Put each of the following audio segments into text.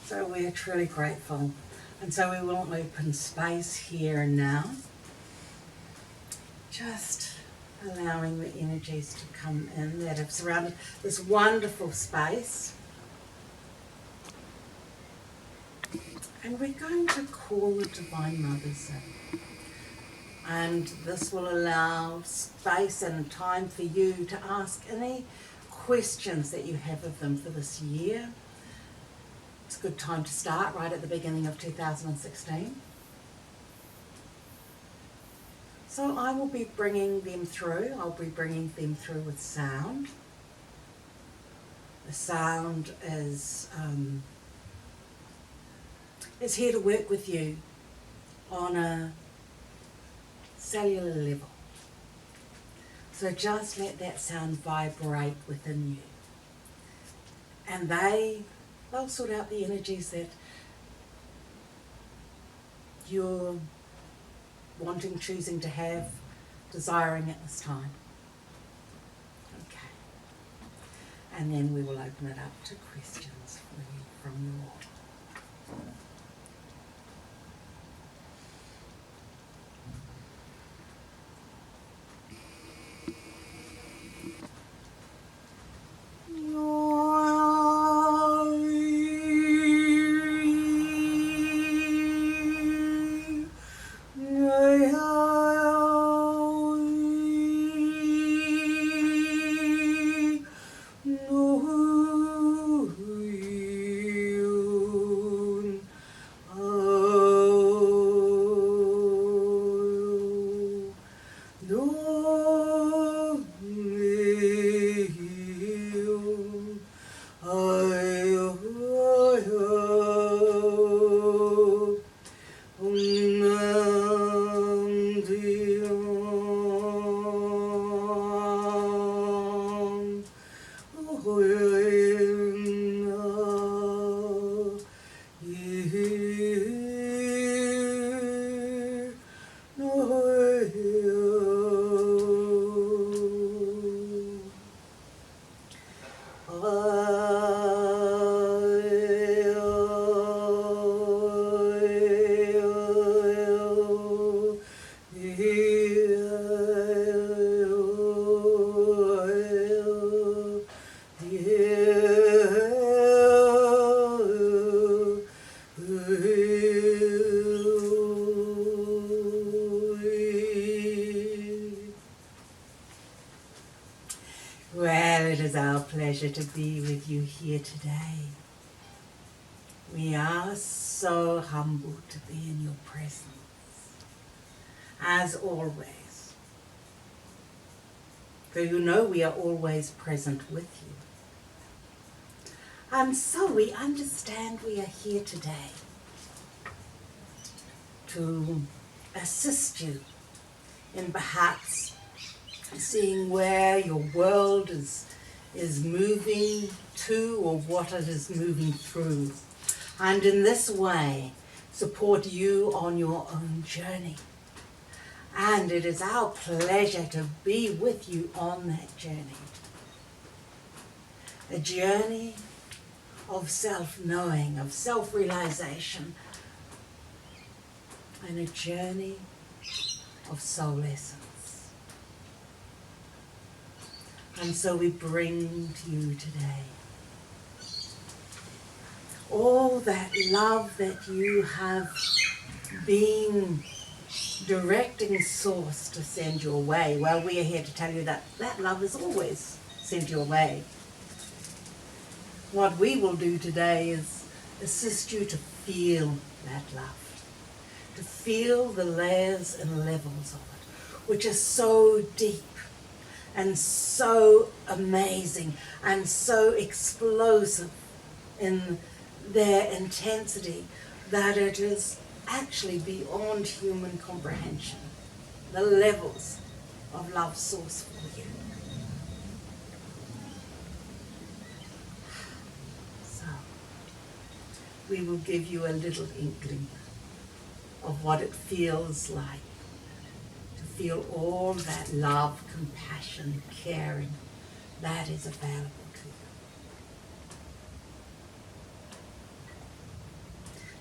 So we're truly grateful. And so we will open space here and now. Just allowing the energies to come in that have surrounded this wonderful space. And we're going to call the Divine Mothers in. And this will allow space and time for you to ask any questions that you have of them for this year. It's a good time to start right at the beginning of 2016. So I will be bringing them through. I'll be bringing them through with sound. The sound is here to work with you on a cellular level. So just let that sound vibrate within you. And they'll sort out the energies that you're wanting, choosing to have, desiring at this time. Okay. And then we will open it up to questions for you from you all. Pleasure to be with you here today. We are so humbled to be in your presence, as always. For you know we are always present with you. And so we understand we are here today to assist you in perhaps seeing where your world is moving to, or what it is moving through, and in this way support you on your own journey. And it is our pleasure to be with you on that journey, a journey of self-knowing, of self-realization, and a journey of soul essence. And so we bring to you today all that love that you have been directing Source to send your way. Well, we are here to tell you that that love is always sent your way. What we will do today is assist you to feel that love, to feel the layers and levels of it, which are so deep and so amazing and so explosive in their intensity that it is actually beyond human comprehension, the levels of love Source for you. So, we will give you a little inkling of what it feels like to feel all that love, compassion, caring that is available to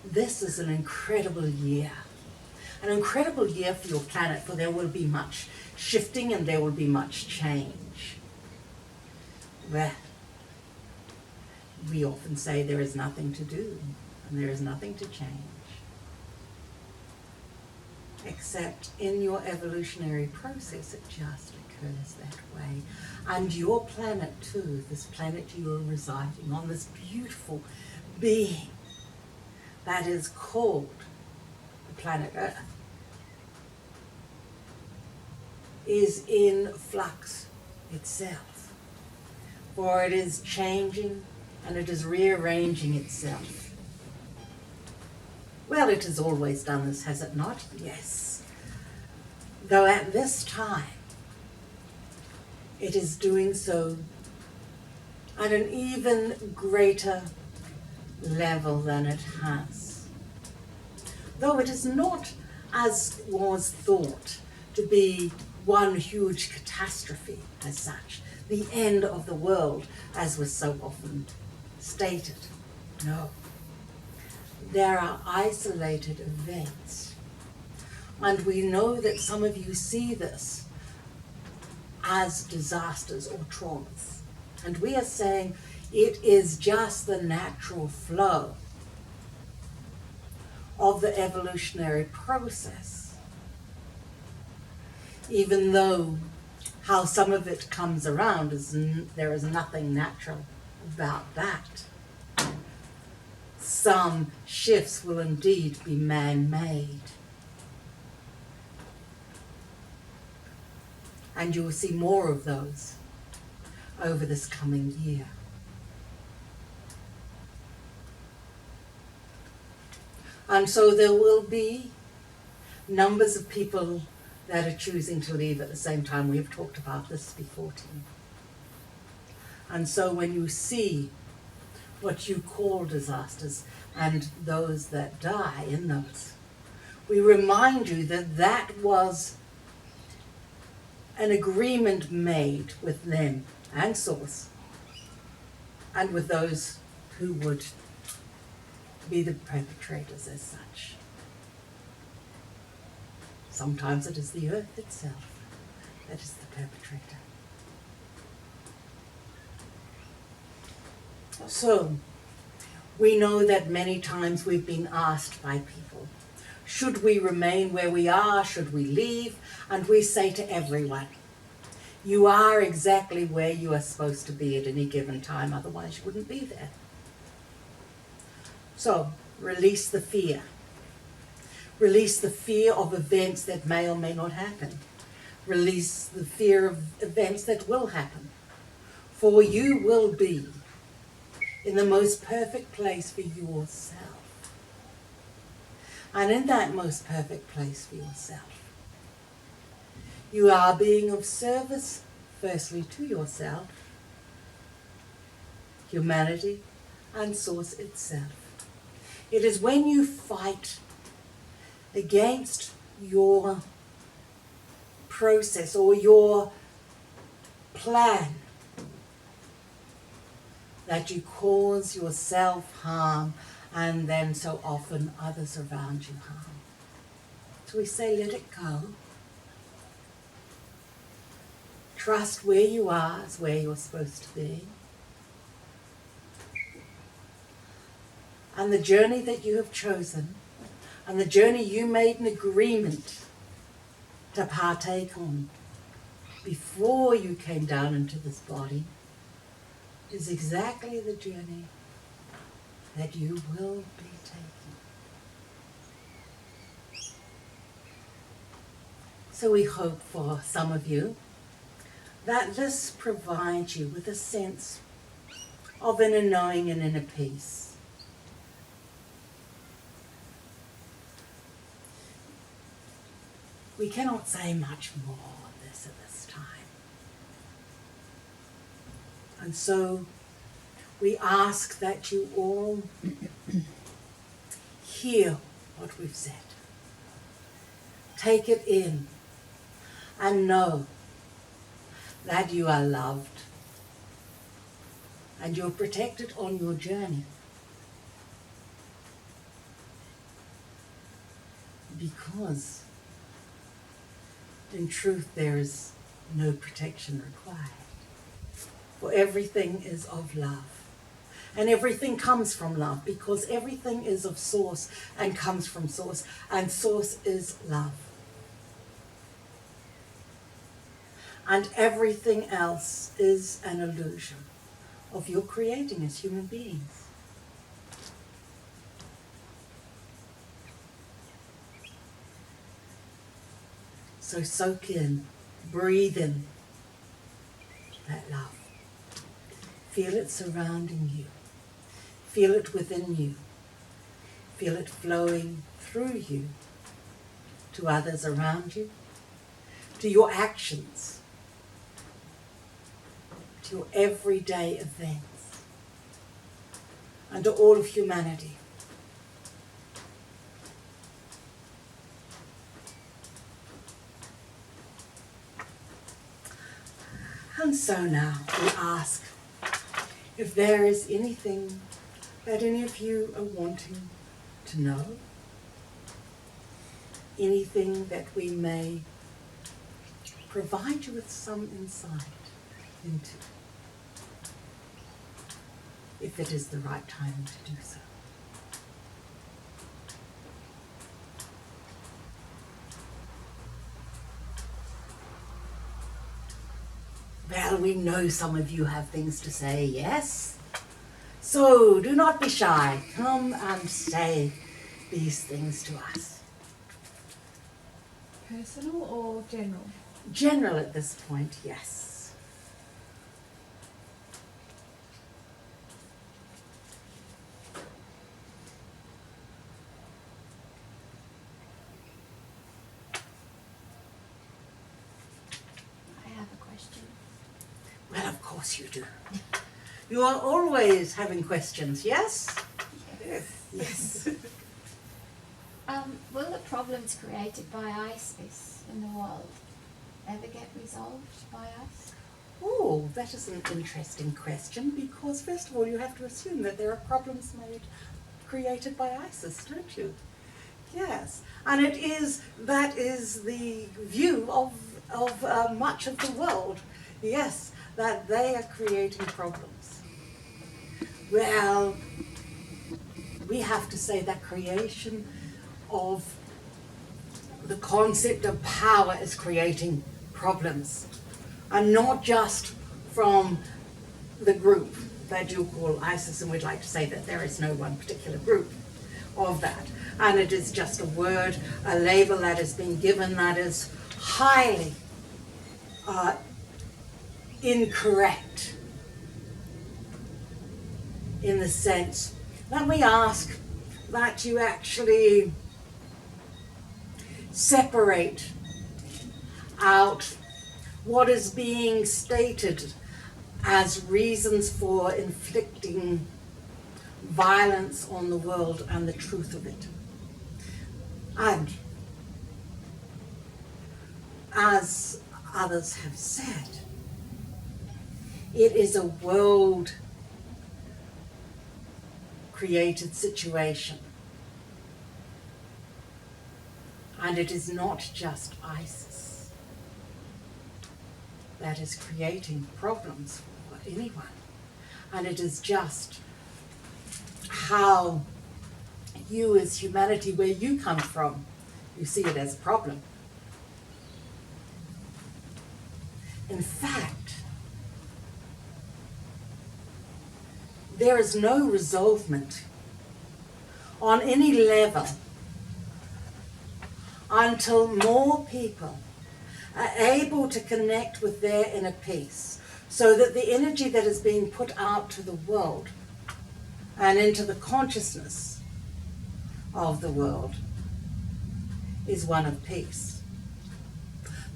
this is an incredible year. An incredible year for your planet, for there will be much shifting and there will be much change. Well, we often say there is nothing to do and there is nothing to change. Except in your evolutionary process, it just occurs that way. And your planet too, this planet you are residing on, this beautiful being that is called the planet Earth, is in flux itself. For it is changing and it is rearranging itself. Well, it has always done this, has it not? Yes. Though at this time, it is doing so at an even greater level than it has. Though it is not, as was thought, to be one huge catastrophe as such, the end of the world, as was so often stated. No. There are isolated events. And we know that some of you see this as disasters or traumas. And we are saying it is just the natural flow of the evolutionary process. Even though how some of it comes around, there is nothing natural about that. Some shifts will indeed be man-made. And you will see more of those over this coming year. And so there will be numbers of people that are choosing to leave at the same time. We've talked about this before, Tim. And so when you see what you call disasters and those that die in those, we remind you that that was an agreement made with them and Source and with those who would be the perpetrators as such. Sometimes it is the earth itself that is the perpetrator. So, we know that many times we've been asked by people, should we remain where we are, should we leave? And we say to everyone, you are exactly where you are supposed to be at any given time, otherwise you wouldn't be there. So, release the fear. Release the fear of events that may or may not happen. Release the fear of events that will happen. For you will be in the most perfect place for yourself. And in that most perfect place for yourself, you are being of service, firstly to yourself, humanity, and Source itself. It is when you fight against your process or your plan that you cause yourself harm and then so often others around you harm. So we say, let it go. Trust where you are is where you're supposed to be. And the journey that you have chosen and the journey you made an agreement to partake on before you came down into this body is exactly the journey that you will be taking. So we hope for some of you that this provides you with a sense of inner knowing and inner peace. We cannot say much more of this at this time. And so we ask that you all hear what we've said. Take it in and know that you are loved and you're protected on your journey. Because in truth there is no protection required. For everything is of love. And everything comes from love, because everything is of source and comes from source. And source is love. And everything else is an illusion of your creating as human beings. So soak in, breathe in that love. Feel it surrounding you. Feel it within you. Feel it flowing through you to others around you, to your actions, to your everyday events, and to all of humanity. And so now we ask if there is anything that any of you are wanting to know, anything that we may provide you with some insight into, if it is the right time to do so. Well, we know some of you have things to say, yes? So do not be shy. Come and say these things to us. Personal or general? General at this point, yes. I have a question. Well, of course you do. You are always having questions, yes? Yes. Will the problems created by ISIS in the world ever get resolved by us? Oh, that is an interesting question, because first of all you have to assume that there are problems created by ISIS, don't you? Yes, and that is the view of much of the world, yes, that they are creating problems. Well, we have to say that creation of the concept of power is creating problems, and not just from the group that you call ISIS, and we'd like to say that there is no one particular group of that, and it is just a word, a label that has been given that is highly incorrect, in the sense that we ask that you actually separate out what is being stated as reasons for inflicting violence on the world and the truth of it. And as others have said, it is a world created situation. And it is not just ISIS that is creating problems for anyone. And it is just how you as humanity, where you come from, you see it as a problem. In fact, there is no resolvement on any level until more people are able to connect with their inner peace, so that the energy that is being put out to the world and into the consciousness of the world is one of peace.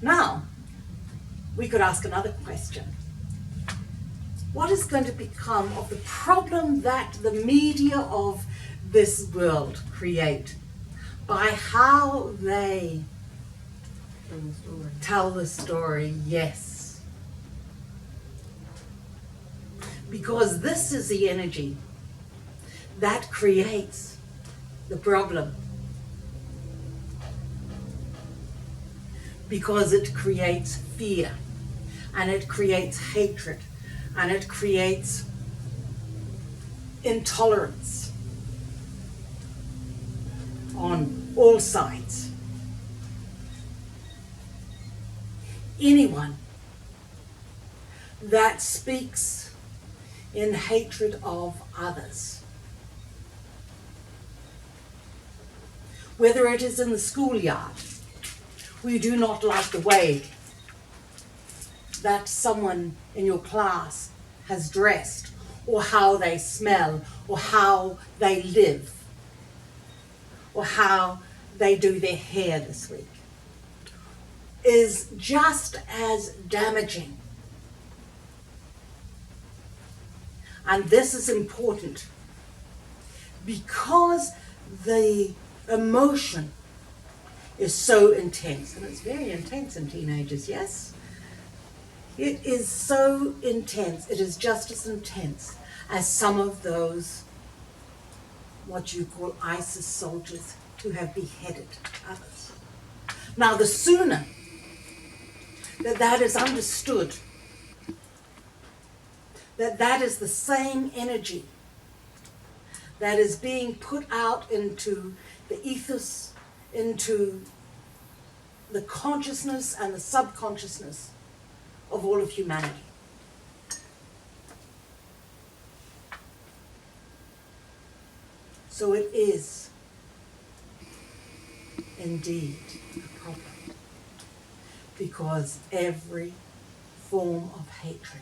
Now, we could ask another question. What is going to become of the problem that the media of this world create by how they tell the story? Yes. Because this is the energy that creates the problem. because it creates fear, and it creates hatred, and it creates intolerance on all sides. Anyone that speaks in hatred of others, whether it is in the schoolyard, we do not like the way that someone in your class has dressed, or how they smell, or how they live, or how they do their hair this week, is just as damaging. And this is important because the emotion is so intense, and it's very intense in teenagers, yes? It is so intense, it is just as intense as some of those, what you call ISIS soldiers, who have beheaded others. Now, the sooner that that is understood, that that is the same energy that is being put out into the ethos, into the consciousness and the subconsciousness of all of humanity. So it is indeed a problem, because every form of hatred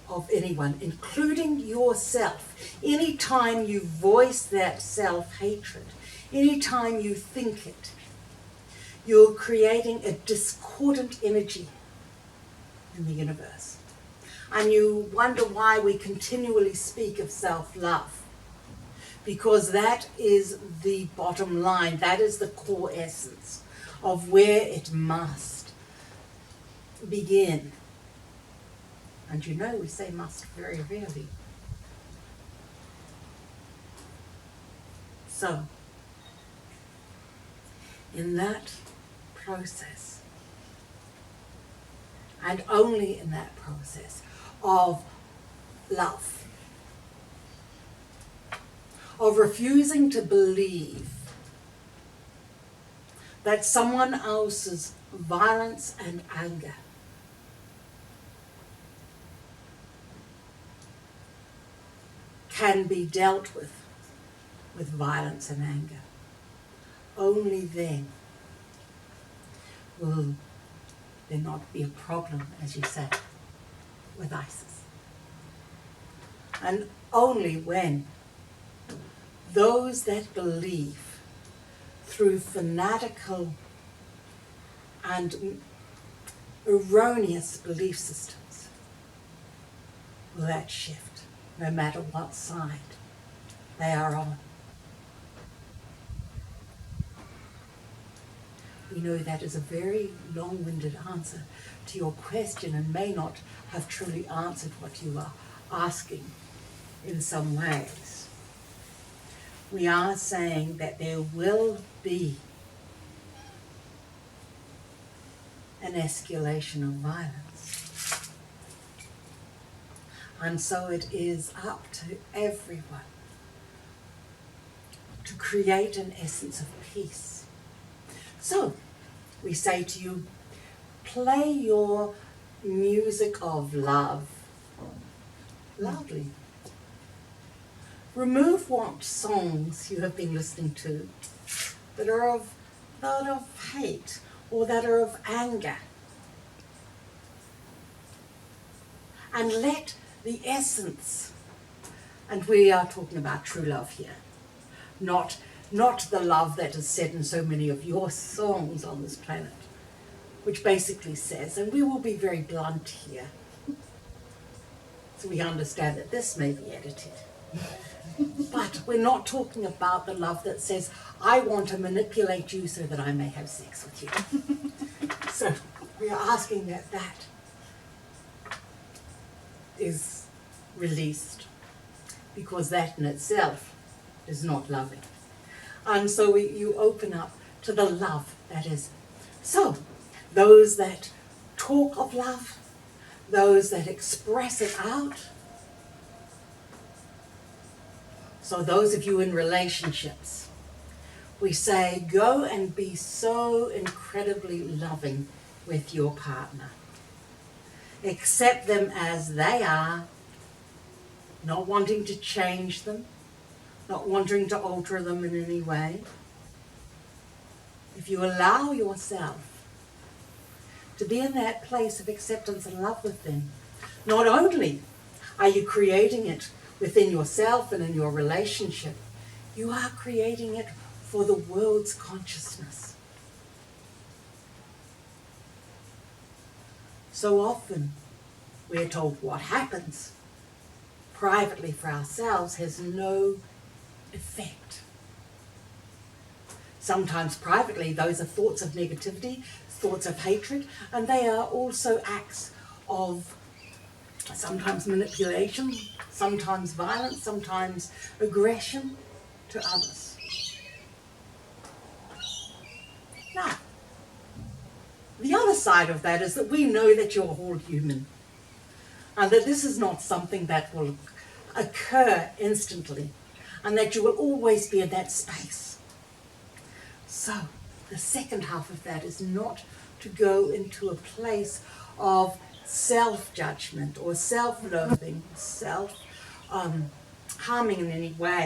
of anyone, including yourself, anytime you voice that self-hatred, anytime you think it, you're creating a discordant energy in the universe. And you wonder why we continually speak of self-love, because that is the bottom line, that is the core essence of where it must begin. And you know, we say must very rarely. So, in that process, and only in that process of love, of refusing to believe that someone else's violence and anger can be dealt with violence and anger. Only then will there not be a problem, as you say, with ISIS. And only when those that believe through fanatical and erroneous belief systems will that shift, no matter what side they are on. We know that is a very long-winded answer to your question, and may not have truly answered what you are asking in some ways. We are saying that there will be an escalation of violence. And so it is up to everyone to create an essence of peace. So, we say to you, play your music of love loudly. Remove what songs you have been listening to that are of hate or that are of anger. And let the essence, and we are talking about true love here, not the love that is said in so many of your songs on this planet, which basically says, and we will be very blunt here, so we understand that this may be edited, but we're not talking about the love that says, I want to manipulate you so that I may have sex with you. So we are asking that that is released, because that in itself is not loving. And so you open up to the love that is So, those that talk of love, those that express it out. So those of you in relationships, we say go and be so incredibly loving with your partner. Accept them as they are, not wanting to change them, not wanting to alter them in any way. If you allow yourself to be in that place of acceptance and love with them, not only are you creating it within yourself and in your relationship, you are creating it for the world's consciousness. So often we're told what happens privately for ourselves has no effect. Sometimes privately those are thoughts of negativity, thoughts of hatred, and they are also acts of sometimes manipulation, sometimes violence, sometimes aggression to others. Now, the other side of that is that we know that you're all human and that this is not something that will occur instantly and that you will always be in that space. So, the second half of that is not to go into a place of self-judgment or self-loathing, self-harming in any way.